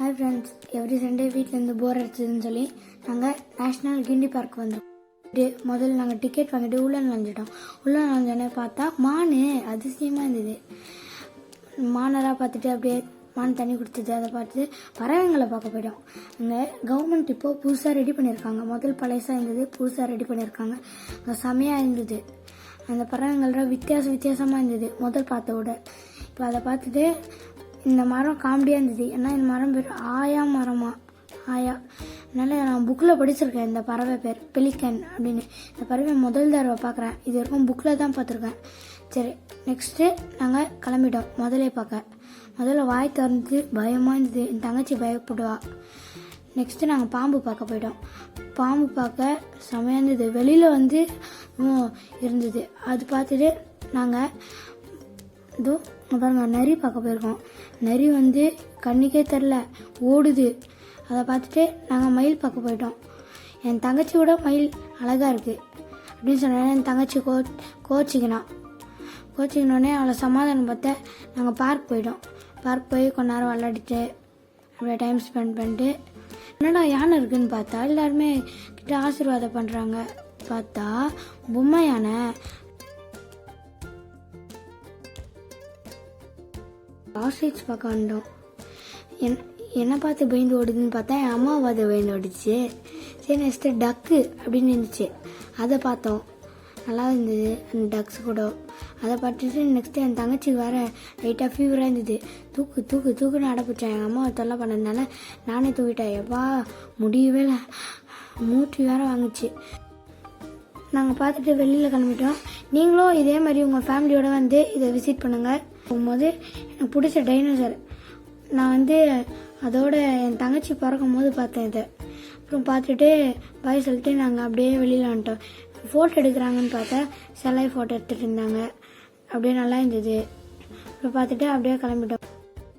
Hi friends, every Sunday வீட்டிலேருந்து போர் அடிச்சதுன்னு சொல்லி நாங்கள் நேஷ்னல் கிண்டி பார்க் வந்தோம். முதல்ல நாங்கள் டிக்கெட் வாங்கிட்டு உள்ளே நுழைஞ்சிட்டோம். உள்ளே நுழைஞ்சோடனே பார்த்தா மான் அதிசயமாக இருந்தது. மானராக பார்த்துட்டு அப்படியே மான் தண்ணி குடிச்சது. அதை பார்த்துட்டு பறவைங்களை பார்க்க போயிட்டோம். அங்கே கவர்மெண்ட் இப்போது புதுசாக ரெடி பண்ணியிருக்காங்க. முதல் பழசாக இருந்தது, புதுசாக ரெடி பண்ணியிருக்காங்க. அங்கே செமையாக இருந்தது. அந்த பறவைங்கள்லாம் வித்தியாசமாக இருந்தது முதல் பார்த்த விட. இப்போ அதை பார்த்துட்டு இந்த மரம் காமெடியாக இருந்தது. ஏன்னா இந்த மரம் பேர் ஆயா மரமா, ஆயா. அதனால் நான் புக்கில் படிச்சிருக்கேன் இந்த பறவை பேர் பெலிக்கன் அப்படின்னு. இந்த பறவை முதல் தடவை பார்க்குறேன். இது வரைக்கும் புக்கில் தான் பார்த்துருக்கேன். சரி, நெக்ஸ்ட்டு நாங்கள் கிளம்பிட்டோம் முதல்ல வாய் திறந்து பயமாக இருந்தது. என் தங்கச்சி பயப்படுவா. நெக்ஸ்ட்டு நாங்கள் பாம்பு பார்க்க போயிட்டோம். பாம்பு பார்க்க செமையாக இருந்தது. வெளியில் இருந்தது. அது பார்த்துட்டு நாங்கள் பாருங்க நரி பார்க்க போயிருக்கோம். நரி கண்ணுக்கே தெரில, ஓடுது. அதை பார்த்துட்டு நாங்கள் மயில் பார்க்க போயிட்டோம். என் தங்கச்சியோட மயில் அழகாக இருக்குது அப்படின்னு சொன்னேன். என் தங்கச்சி கோச்சிக்கினோடனே அவளை சமாதானம் பார்த்த நாங்கள் பார்க் போயிட்டோம். பார்க் போய் கொஞ்ச நேரம் விளையாடிட்டு அப்படியே டைம் ஸ்பெண்ட் பண்ணிட்டு என்னடா யானை இருக்குதுன்னு பார்த்தா எல்லாருமே கிட்ட ஆசீர்வாதம் பண்ணுறாங்க. பார்த்தா பொம்மை யானை. ஆஸ்ட்ரிச் பார்க்க வந்தோம். என்னை பார்த்து பயந்து ஓடுதுன்னு பார்த்தா என் அம்மாவை பார்த்து பயந்து ஓடிச்சு. சரி, நெக்ஸ்ட்டு டக்கு அப்படின்னு இருந்துச்சு. அதை பார்த்தோம். நல்லா இருந்தது அந்த டக்ஸ் கூட. அதை பார்த்துட்டு நெக்ஸ்ட்டு என் தங்கச்சி வேறு லைட்டாக ஃபீவராக இருந்தது. தூக்குன்னு அடைப்பிட்டேன். எங்கள் அம்மாவை தொல்லை பண்ணதுனால நானே தூக்கிட்டேன். எப்பா முடியவே இல்லை, மூச்சு வேறு வாங்குச்சு. நாங்கள் பார்த்துட்டு வெளியில் கிளம்பிட்டோம். நீங்களும் இதே மாதிரி உங்கள் ஃபேமிலியோடு இதை விசிட் பண்ணுங்கள். போகும்போது எனக்கு பிடிச்ச டைனோசர். நான் அதோட என் தங்கச்சி பிறக்கும் போது பார்த்தேன் இதை. அப்புறம் பார்த்துட்டு பாய் சொல்லிட்டு நாங்கள் அப்படியே வெளியில் வந்துட்டோம். ஃபோட்டோ எடுக்கிறாங்கன்னு பார்த்தா சிலை ஃபோட்டோ எடுத்துகிட்டு இருந்தாங்க. அப்படியே நல்லா இருந்தது. அப்புறம் பார்த்துட்டு அப்படியே கிளம்பிட்டோம்.